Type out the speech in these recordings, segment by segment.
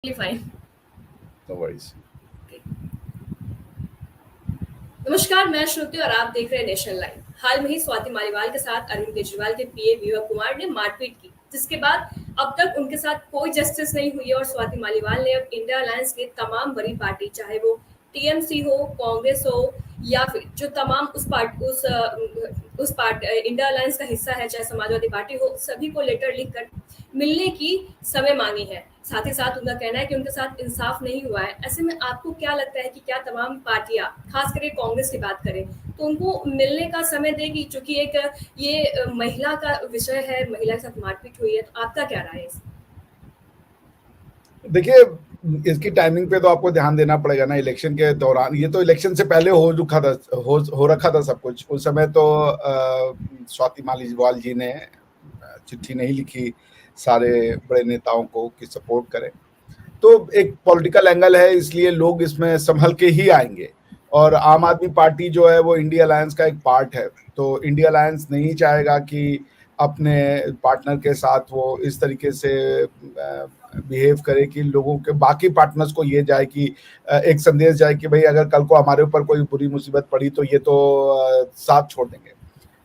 Fine. No worries. नमस्कार, मैं श्रुति और आप देख रहे हैं नेशनल लाइव। हाल में ही स्वाति मालीवाल के साथ अरविंद केजरीवाल के पीए विवेक कुमार ने मारपीट की, जिसके बाद अब तक उनके साथ कोई जस्टिस नहीं हुई है और स्वाति मालीवाल ने अब इंडिया अलायंस के तमाम बड़ी पार्टी, चाहे वो टीएमसी हो, कांग्रेस हो या फिर जो तमाम उस पार्ट इंडिया अलायंस का हिस्सा है, चाहे समाजवादी पार्टी हो, सभी को लेटर लिखकर मिलने की समय मांगी है। साथ ही साथ उनका कहना है कि उनके साथ इंसाफ नहीं हुआ है। ऐसे में आपको क्या लगता है कि क्या तमाम पार्टियां, खास करके कांग्रेस की बात करें, तो उनको मिलने का समय देगी? चूंकि ये महिला का विषय है, महिला के साथ मारपीट हुई है, तो आपका क्या राय है इसमें? देखिए, इसकी टाइमिंग पे तो आपको ध्यान देना पड़ेगा ना। इलेक्शन के दौरान, ये तो इलेक्शन से पहले हो रखा था सब कुछ। उस समय तो स्वाति मालीवाल जी ने चिट्ठी नहीं लिखी सारे बड़े नेताओं को कि सपोर्ट करें। तो एक पॉलिटिकल एंगल है, इसलिए लोग इसमें संभल के ही आएंगे। और आम आदमी पार्टी जो है वो इंडिया अलायंस का एक पार्ट है, तो इंडिया अलायंस नहीं चाहेगा कि अपने पार्टनर के साथ वो इस तरीके से बिहेव करे कि लोगों के बाकी पार्टनर्स को ये जाए कि एक संदेश जाए कि भाई अगर कल को हमारे ऊपर कोई बुरी मुसीबत पड़ी तो ये तो साथ छोड़ देंगे।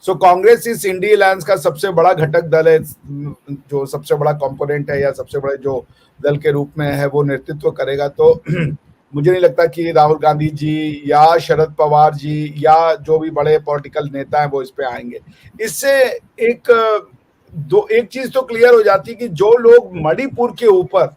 सो कांग्रेस इस इंडिया अलायंस का सबसे बड़ा घटक दल है, जो सबसे बड़ा कंपोनेंट है या सबसे बड़े जो दल के रूप में है वो नेतृत्व करेगा। तो मुझे नहीं लगता कि राहुल गांधी जी या शरद पवार जी या जो भी बड़े पॉलिटिकल नेता हैं वो इस पे आएंगे। इससे एक चीज तो क्लियर हो जाती है कि जो लोग मणिपुर के ऊपर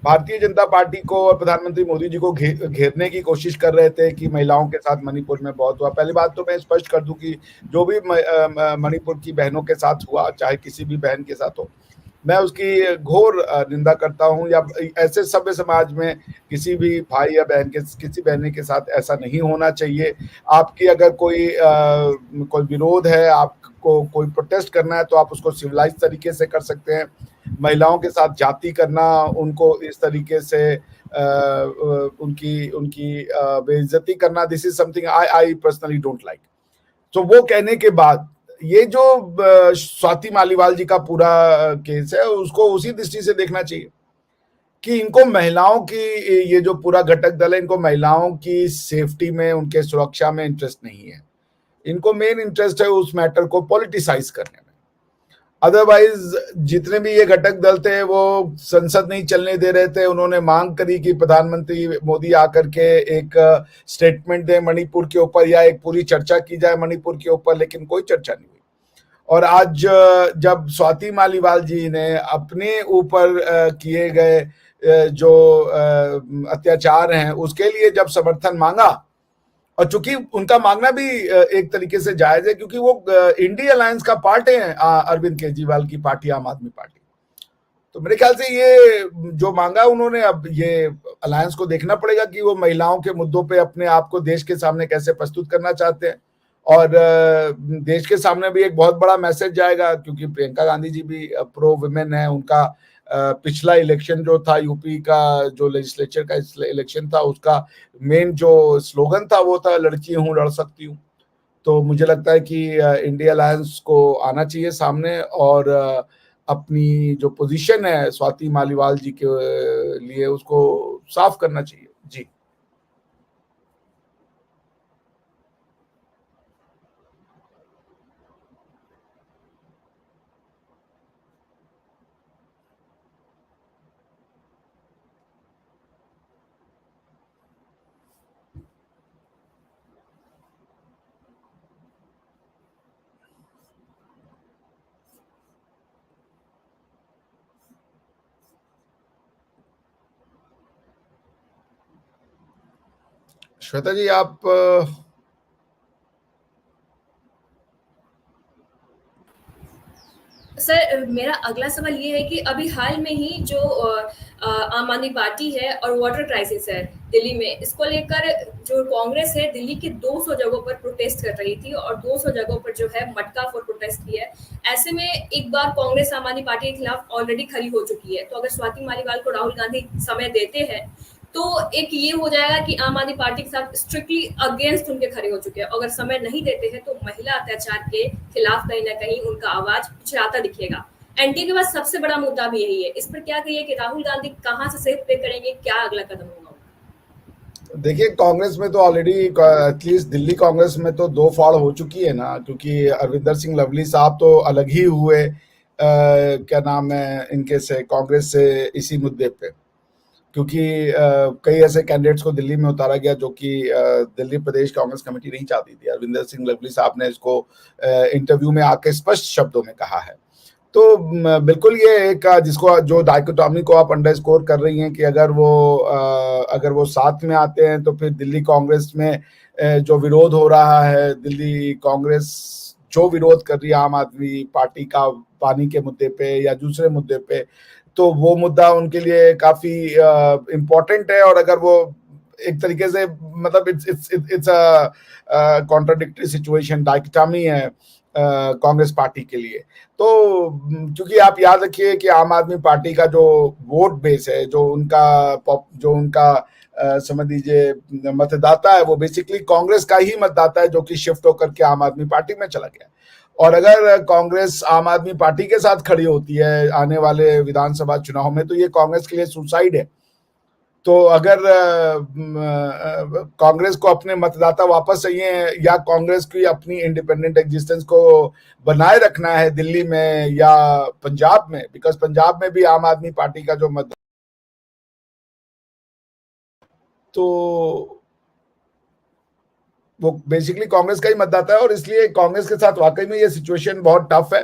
भारतीय जनता पार्टी को और प्रधानमंत्री मोदी जी को घेरने की कोशिश कर रहे थे कि महिलाओं के साथ मणिपुर में बहुत हुआ। पहली बात तो मैं स्पष्ट कर दूं कि जो भी मणिपुर की बहनों के साथ हुआ, चाहे किसी भी बहन के साथ हो, मैं उसकी घोर निंदा करता हूं। या ऐसे सभ्य समाज में किसी भी भाई या बहन के किसी बहन के साथ ऐसा नहीं होना चाहिए। आपकी अगर कोई विरोध है, आपको कोई प्रोटेस्ट करना है, तो आप उसको सिविलाइज तरीके से कर सकते हैं। महिलाओं के साथ जाति करना, उनको इस तरीके से उनकी उनकी बेइज्जती करना, this is something I personally don't like. तो वो कहने के बाद ये जो स्वाति मालीवाल जी का पूरा केस है, उसको उसी दृष्टि से देखना चाहिए कि इनको महिलाओं की, ये जो पूरा घटक दल है, इनको महिलाओं की सेफ्टी में, उनके सुरक्षा में इंटरेस्ट नहीं है। इनको मेन इंटरेस्ट है उस मैटर को पॉलिटिसाइज करने में। अदरवाइज जितने भी ये घटक दल थे वो संसद नहीं चलने दे रहे थे। उन्होंने मांग करी कि प्रधानमंत्री मोदी आकर के एक स्टेटमेंट दे मणिपुर के ऊपर, या एक पूरी चर्चा की जाए मणिपुर के ऊपर, लेकिन कोई चर्चा नहीं हुई। और आज जब स्वाति मालीवाल जी ने अपने ऊपर किए गए जो अत्याचार हैं उसके लिए जब समर्थन मांगा, और चूंकि उनका मांगना भी एक तरीके से जायज है क्योंकि वो इंडिया अलायंस का पार्ट है, अरविंद केजरीवाल की पार्टी, आम आदमी पार्टी, तो मेरे ख्याल से ये जो मांगा उन्होंने, अब ये अलायंस को देखना पड़ेगा कि वो महिलाओं के मुद्दों पे अपने आप को देश के सामने कैसे प्रस्तुत करना चाहते हैं। और देश के सामने भी एक बहुत बड़ा मैसेज जाएगा, क्योंकि प्रियंका गांधी जी भी प्रो वुमेन है। उनका पिछला इलेक्शन जो था, यूपी का जो लेजिस्लेचर का इलेक्शन था, उसका मेन जो स्लोगन था वो था लड़की हूं लड़ सकती हूं। तो मुझे लगता है कि इंडिया अलायंस को आना चाहिए सामने और अपनी जो पोजीशन है स्वाति मालीवाल जी के लिए उसको साफ करना चाहिए। जी श्वेता जी, आप सर, मेरा अगला सवाल ये है कि अभी हाल में ही जो आम आदमी पार्टी है और वाटर क्राइसिस है दिल्ली में, इसको लेकर जो कांग्रेस है दिल्ली की 200 जगहों पर प्रोटेस्ट कर रही थी और 200 जगहों पर जो है मटका फोर प्रोटेस्ट की है। ऐसे में एक बार कांग्रेस आम आदमी पार्टी के खिलाफ ऑलरेडी खड़ी हो चुकी है, तो अगर स्वाति मालीवाल को राहुल गांधी समय देते हैं तो एक ये हो जाएगा कि आम आदमी पार्टी के साथ स्ट्रिक्टली अगेंस्ट उनके खड़े हो चुके हैं। अगर समय नहीं देते हैं तो महिला अत्याचार के खिलाफ कहीं ना कहीं उनका आवाज पिछड़ाता दिखेगा। एनडीए के पास सबसे बड़ा मुद्दा भी यही है। इस पर क्या कहिए कि राहुल गांधी कहाँ से सही पे करेंगे, क्या अगला कदम होगा? देखिए, कांग्रेस में तो ऑलरेडी एटलीस्ट दिल्ली कांग्रेस में तो दो फाड़ हो चुकी है ना, क्योंकि अरविंदर सिंह लवली साहब तो अलग ही हुए क्या नाम है इनके से, कांग्रेस से, इसी मुद्दे पे। क्योंकि कई ऐसे कैंडिडेट्स को दिल्ली में उतारा गया जो कि दिल्ली प्रदेश कांग्रेस कमेटी नहीं चाहती थी। अरविंदर सिंह लवली साहब ने इसको इंटरव्यू में आके स्पष्ट शब्दों में कहा है। तो बिल्कुल ये एक जिसको जो डाइकोटॉमी को आप अंडरस्कोर कर रही हैं कि अगर वो साथ में आते हैं तो फिर दिल्ली कांग्रेस में जो विरोध हो रहा है, दिल्ली कांग्रेस जो विरोध कर रही है आम आदमी पार्टी का पानी के मुद्दे पे या दूसरे मुद्दे पे, तो वो मुद्दा उनके लिए काफी इम्पोर्टेंट है। और अगर वो एक तरीके से मतलब it's a contradictory situation, dichotomy है कांग्रेस पार्टी के लिए। तो क्योंकि आप याद रखिए कि आम आदमी पार्टी का जो वोट बेस है, जो उनका समझ लीजिए मतदाता है, वो बेसिकली कांग्रेस का ही मतदाता है जो कि शिफ्ट होकर के आम आदमी पार्टी में चला गया। और अगर कांग्रेस आम आदमी पार्टी के साथ खड़ी होती है आने वाले विधानसभा चुनाव में, तो ये कांग्रेस के लिए सुसाइड है। तो अगर कांग्रेस को अपने मतदाता वापस चाहिए या कांग्रेस की अपनी इंडिपेंडेंट एग्जिस्टेंस को बनाए रखना है दिल्ली में या पंजाब में, बिकॉज पंजाब में भी आम आदमी पार्टी का जो मत, तो वो बेसिकली कांग्रेस का ही मतदाता है। और इसलिए कांग्रेस के साथ वाकई में ये सिचुएशन बहुत टफ है,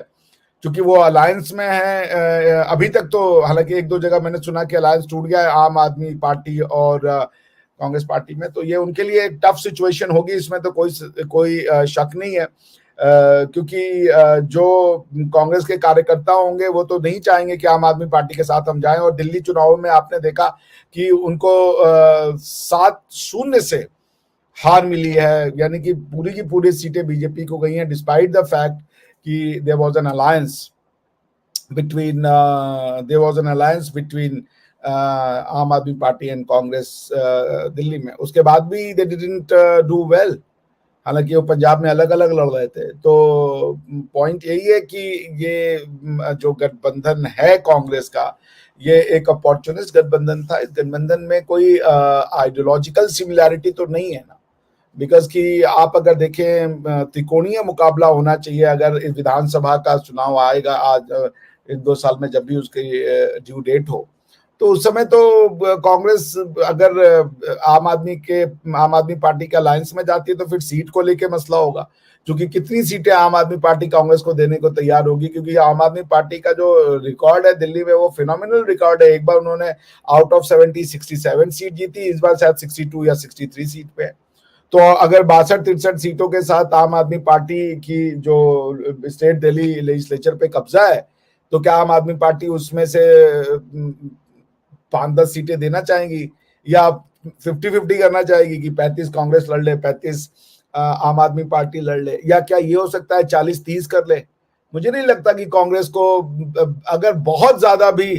क्योंकि वो अलायंस में है अभी तक। तो हालांकि एक दो जगह मैंने सुना कि अलायंस टूट गया है आम आदमी पार्टी और कांग्रेस पार्टी में, तो ये उनके लिए एक टफ सिचुएशन होगी, इसमें तो कोई शक नहीं है। क्योंकि जो कांग्रेस के कार्यकर्ता होंगे वो तो नहीं चाहेंगे कि आम आदमी पार्टी के साथ हम जाएं। और दिल्ली चुनाव में आपने देखा कि उनको 7-0 से हार मिली है, यानी कि पूरी की पूरी सीटें बीजेपी को गई हैं, डिस्पाइट द फैक्ट कि there was an alliance between Aam Aadmi party and Congress Delhi में। उसके बाद भी दे डिडंट डू वेल, हालांकि वो पंजाब में अलग अलग लड़ रहे थे। तो पॉइंट यही है कि ये जो गठबंधन है कांग्रेस का, ये एक अपॉर्चुनिस्ट गठबंधन था। इस गठबंधन में कोई आइडियोलॉजिकल सिमिलैरिटी तो नहीं है ना, बिकॉज कि आप अगर देखें त्रिकोणीय मुकाबला होना चाहिए अगर इस विधानसभा का चुनाव आएगा आज 1-2 साल में, जब भी उसकी ड्यू डेट हो, तो उस समय तो कांग्रेस अगर आम आदमी पार्टी के अलायंस में जाती है तो फिर सीट को लेके मसला होगा, क्योंकि कितनी सीटें आम आदमी पार्टी कांग्रेस को देने को तैयार होगी। क्योंकि आम आदमी पार्टी का जो रिकॉर्ड है दिल्ली में वो फिनोमिनल रिकॉर्ड है। एक बार उन्होंने आउट ऑफ 70 67 सीट जीती, इस बार शायद 62 या 63 सीट पे है। तो अगर 62-63 सीटों के साथ आम आदमी पार्टी की जो स्टेट दिल्ली लेजिस्लेचर पे कब्जा है, तो क्या आम आदमी पार्टी उसमें से 5-10 सीटें देना चाहेंगी या 50-50 करना चाहेगी कि 35 कांग्रेस लड़ ले, 35 आम आदमी पार्टी लड़ ले, या क्या ये हो सकता है 40-30 कर ले? मुझे नहीं लगता कि कांग्रेस को अगर बहुत ज्यादा भी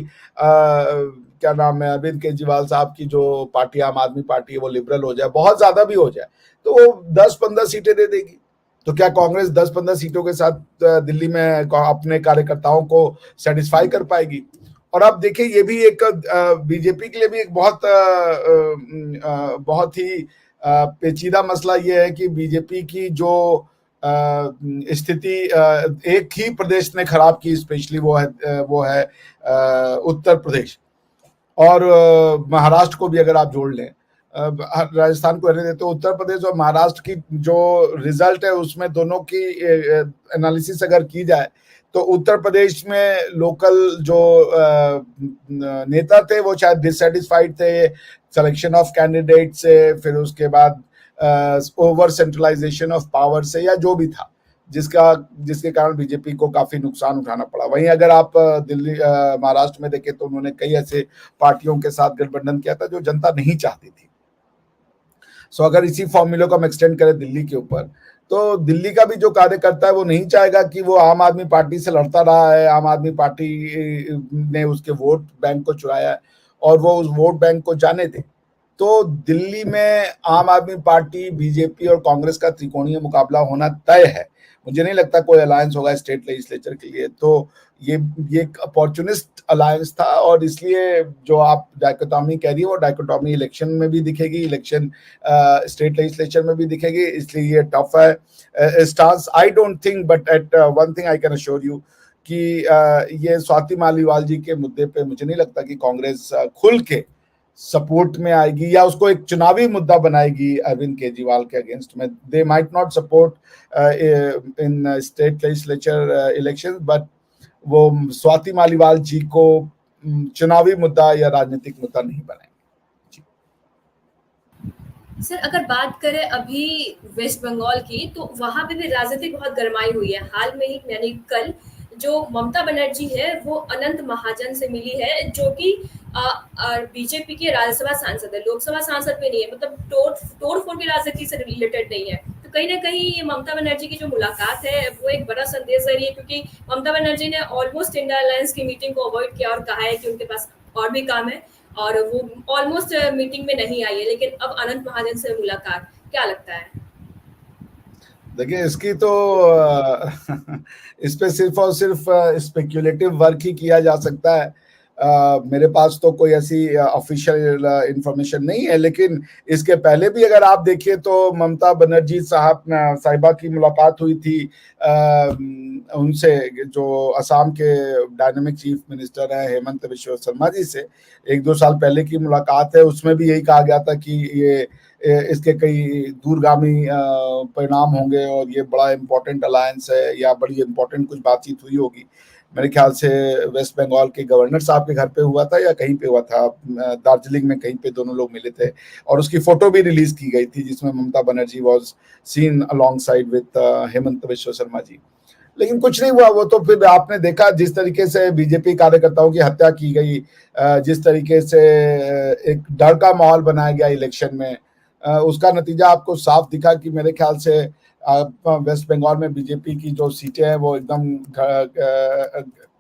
क्या नाम है अरविंद केजरीवाल साहब की जो पार्टी आम आदमी पार्टी है वो लिबरल हो जाए, बहुत ज्यादा भी हो जाए, तो वो 10-15 सीटें दे देगी। तो क्या कांग्रेस 10-15 सीटों के साथ दिल्ली में अपने कार्यकर्ताओं को सेटिस्फाई कर पाएगी? और आप देखिए ये भी एक बीजेपी के लिए भी एक बहुत ही पेचीदा मसला ये है कि बीजेपी की जो स्थिति एक ही प्रदेश ने खराब की, स्पेशली वो है उत्तर प्रदेश। और महाराष्ट्र को भी अगर आप जोड़ लें, राजस्थान को रहने देते, तो उत्तर प्रदेश और महाराष्ट्र की जो रिजल्ट है उसमें दोनों की एनालिसिस अगर की जाए, तो उत्तर प्रदेश में लोकल जो नेता थे वो शायद dissatisfied the selection of candidate से, फिर उसके बाद ओवर सेंट्रलाइजेशन ऑफ पावर से, या जो भी था जिसके कारण बीजेपी को काफी नुकसान उठाना पड़ा। वहीं अगर आप दिल्ली महाराष्ट्र में देखें तो उन्होंने कई ऐसे पार्टियों के साथ गठबंधन किया था जो जनता नहीं चाहती थी। सो अगर इसी फॉर्मूले को हम एक्सटेंड करें दिल्ली के ऊपर, तो दिल्ली का भी जो कार्यकर्ता है वो नहीं चाहेगा कि वो आम आदमी पार्टी से लड़ता रहा है, आम आदमी पार्टी ने उसके वोट बैंक को चुराया है और वो उस वोट बैंक को जाने दे। तो दिल्ली में आम आदमी पार्टी, बीजेपी और कांग्रेस का त्रिकोणीय मुकाबला होना तय है। मुझे नहीं लगता कोई अलायंस होगा स्टेट लेजिस्लेचर के लिए। तो ये एक अपॉर्चुनिस्ट अलायंस था, और इसलिए जो आप डायकोटॉमी कह रही है वो डायकोटॉमी इलेक्शन में भी दिखेगी, इलेक्शन स्टेट लेजिस्लेचर में भी दिखेगी, इसलिए ये टफ है stance. I don't think, but at one thing I can assure you कि ये स्वाति मालीवाल जी के मुद्दे पे मुझे नहीं लगता कि कांग्रेस खुल के सपोर्ट में आएगी या उसको एक चुनावी मुद्दा बनाएगी अरविंद केजरीवाल के अगेंस्ट में। They might not support in state legislature election, but वो स्वाति मालीवाल जी को चुनावी मुद्दा या राजनीतिक मुद्दा नहीं बनाएंगे। सर, अगर बात करें अभी वेस्ट बंगाल की, तो वहां पे भी राजनीति बहुत गरमाई हुई है। हाल में ही यानी कल जो ममता बनर्जी है वो अनंत महाजन से मिली है, जो कि बीजेपी के राज्यसभा सांसद है, लोकसभा सांसद पे नहीं है, मतलब तोड़ फोड़ की राजनीति से रिलेटेड नहीं है। तो कहीं ना कहीं ये ममता बनर्जी की जो मुलाकात है वो एक बड़ा संदेश दे रही है, क्योंकि ममता बनर्जी ने ऑलमोस्ट इंडिया अलायंस की मीटिंग को अवॉइड किया और कहा है कि उनके पास और भी काम है, और वो ऑलमोस्ट मीटिंग में नहीं आई है। लेकिन अब अनंत महाजन से मुलाकात, क्या लगता है? देखिए, इसकी तो इस पे सिर्फ और सिर्फ स्पेक्युलेटिव वर्क ही किया जा सकता है। मेरे पास तो कोई ऐसी ऑफिशियल इंफॉर्मेशन नहीं है, लेकिन इसके पहले भी अगर आप देखिए तो ममता बनर्जी साहिबा की मुलाकात हुई थी उनसे, जो असम के डायनेमिक चीफ मिनिस्टर हैं हेमंत बिश्व शर्मा जी से। 1-2 साल पहले की मुलाकात है, उसमें भी यही कहा गया था कि ये इसके कई दूरगामी परिणाम होंगे और ये बड़ा इम्पोर्टेंट अलायंस है, या बड़ी इम्पोर्टेंट कुछ बातचीत हुई होगी। मेरे ख्याल से वेस्ट बंगाल के गवर्नर साहब के घर पे हुआ था या कहीं पे हुआ था, दार्जिलिंग में कहीं पे दोनों लोग मिले थे, और उसकी फोटो भी रिलीज की गई थी जिसमें Mamata Banerjee was seen alongside with Himanta Biswa Sarma ji. लेकिन कुछ नहीं हुआ। वो तो फिर आपने देखा जिस तरीके से बीजेपी कार्यकर्ताओं की हत्या की गई, जिस तरीके से एक डर का माहौल बनाया गया इलेक्शन में, उसका नतीजा आपको साफ दिखा कि मेरे ख्याल से वेस्ट बंगाल में बीजेपी की जो सीटें हैं वो एकदम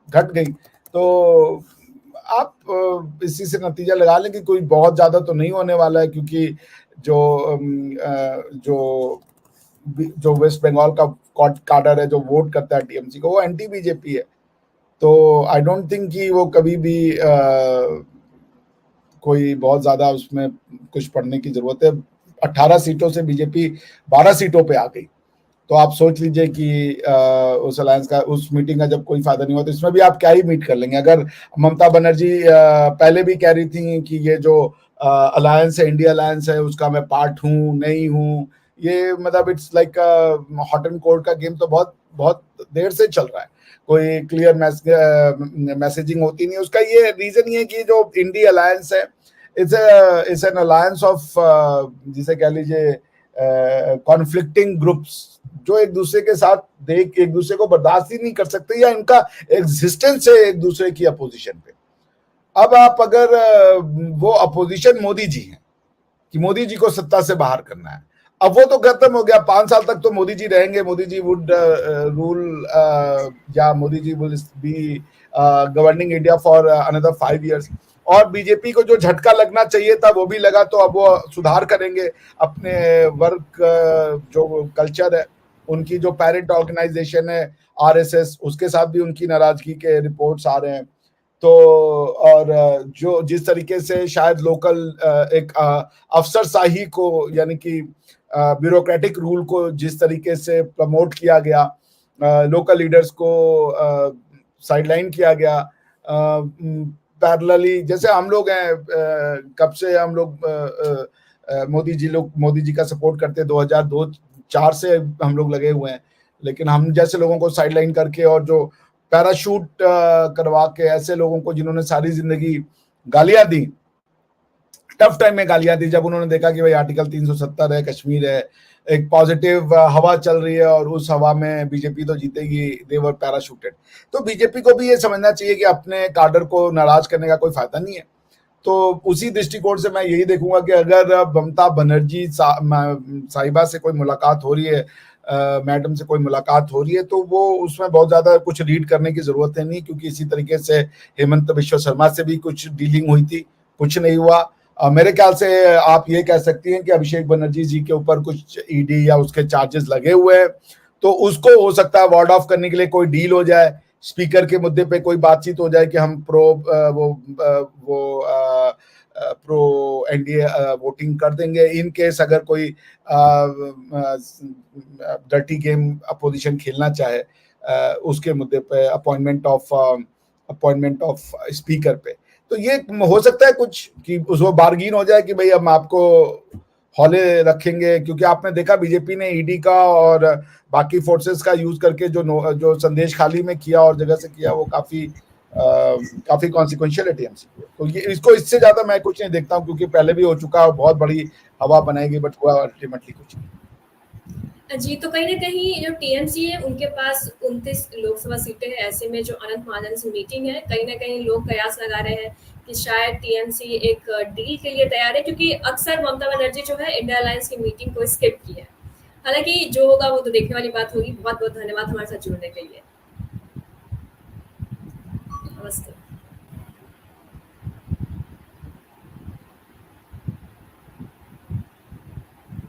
घट गई। तो आप इसी से नतीजा लगा लें कि कोई बहुत ज्यादा तो नहीं होने वाला है, क्योंकि जो वेस्ट बंगाल का काडर है जो वोट करता है टीएमसी को, वो एंटी बीजेपी है। तो आई डोंट थिंक कि वो कभी भी कोई बहुत ज्यादा उसमें कुछ पढ़ने की जरूरत है। 18 सीटों से बीजेपी 12 सीटों पे आ गई। तो आप सोच लीजिए कि उस अलायंस का, उस मीटिंग का जब कोई फायदा नहीं हुआ, तो इसमें भी आप क्या ही मीट कर लेंगे। अगर ममता बनर्जी पहले भी कह रही थी कि ये जो अलायंस है, इंडिया अलायंस है, उसका मैं पार्ट हूँ नहीं हूँ, ये मतलब it's like hot and cold का गेम तो बहुत बहुत देर से चल रहा है। कोई क्लियर मैसेजिंग होती नहीं। उसका ये रीजन ये है कि जो इंडिया अलायंस है, इट्स एन अलायंस ऑफ जिसे कह लीजिए कॉन्फ्लिक्टिंग ग्रुप्स, जो एक दूसरे के साथ देख एक दूसरे को बर्दाश्त ही नहीं कर सकते, या इनका एग्जिस्टेंस है एक दूसरे की अपोजिशन पे। अब आप अगर वो अपोजिशन मोदी जी हैं कि मोदी जी को सत्ता से बाहर करना है, अब वो तो खत्म हो गया। 5 साल तक तो मोदी जी रहेंगे, मोदी जी वुड रूल, या Modi ji will be governing India for another 5 years। और बीजेपी को जो झटका लगना चाहिए था वो भी लगा, तो अब वो सुधार करेंगे अपने वर्क, जो कल्चर है, उनकी जो पेरेंट ऑर्गेनाइजेशन है आरएसएस, उसके साथ भी उनकी नाराजगी के रिपोर्ट्स आ रहे हैं। तो और जो जिस तरीके से शायद लोकल एक अफसरशाही को, यानी कि ब्यूरोक्रेटिक रूल को जिस तरीके से प्रमोट किया गया, लोकल लीडर्स को साइडलाइन किया गया, पैरेलली जैसे हम लोग हैं, कब से हम लोग मोदी जी का सपोर्ट करते, 2002-4 से हम लोग लगे हुए हैं। लेकिन हम जैसे लोगों को साइडलाइन करके और जो पैराशूट करवा के ऐसे लोगों को जिन्होंने सारी जिंदगी गालियां दी, टफ टाइम में गालियां दी, जब उन्होंने देखा कि भाई आर्टिकल 370 है, कश्मीर है, एक पॉजिटिव हवा चल रही है और उस हवा में बीजेपी तो जीतेगी, दे वर पैराशूटेड। तो बीजेपी को भी ये समझना चाहिए कि अपने काडर को नाराज करने का कोई फायदा नहीं है। तो उसी दृष्टिकोण से मैं यही देखूंगा कि अगर ममता बनर्जी साहिबा से कोई मुलाकात हो रही है, मैडम से कोई मुलाकात हो रही है, तो वो उसमें बहुत ज्यादा कुछ रीड करने की जरूरत है नहीं, क्योंकि इसी तरीके से हेमंत बिश्व शर्मा से भी कुछ डीलिंग हुई थी, कुछ नहीं हुआ। मेरे ख्याल से आप ये कह सकती हैं कि अभिषेक बनर्जी जी के ऊपर कुछ ईडी या उसके चार्जेस लगे हुए हैं, तो उसको हो सकता है वार्ड ऑफ करने के लिए कोई डील हो जाए, स्पीकर के मुद्दे पे कोई बातचीत हो जाए कि हम प्रो एनडीए वोटिंग कर देंगे इन केस अगर कोई डर्टी गेम अपोजिशन खेलना चाहे उसके मुद्दे पे अपॉइंटमेंट ऑफ स्पीकर पे। तो ये हो सकता है कुछ कि उसको बार्गिन हो जाए कि भाई हम आपको हौले रखेंगे, क्योंकि आपने देखा बीजेपी ने ईडी का और बाकी फोर्सेस का यूज करके जो संदेश खाली में किया और जगह से किया वो काफी कॉन्सिक्वेंशियल है टीएमसी के। तो ये इसको इससे ज्यादा मैं कुछ नहीं देखता हूँ, क्योंकि पहले भी हो चुका है, बहुत बड़ी हवा बनाएगी बट हुआ अल्टीमेटली कुछ नहीं। जी, तो कहीं न कहीं जो टीएमसी है उनके पास 29 लोकसभा सीटें हैं, ऐसे में जो अनंत महाजन से मीटिंग है, कहीं न कहीं लोग कयास लगा रहे हैं कि शायद टीएमसी एक डील के लिए तैयार है, क्योंकि अक्सर ममता बनर्जी जो है इंडिया अलायंस की मीटिंग को स्किप की है। हालाँकि जो होगा वो तो देखने वाली बात होगी। बहुत-बहुत धन्यवाद हमारे साथ जुड़ने के लिए। नमस्ते।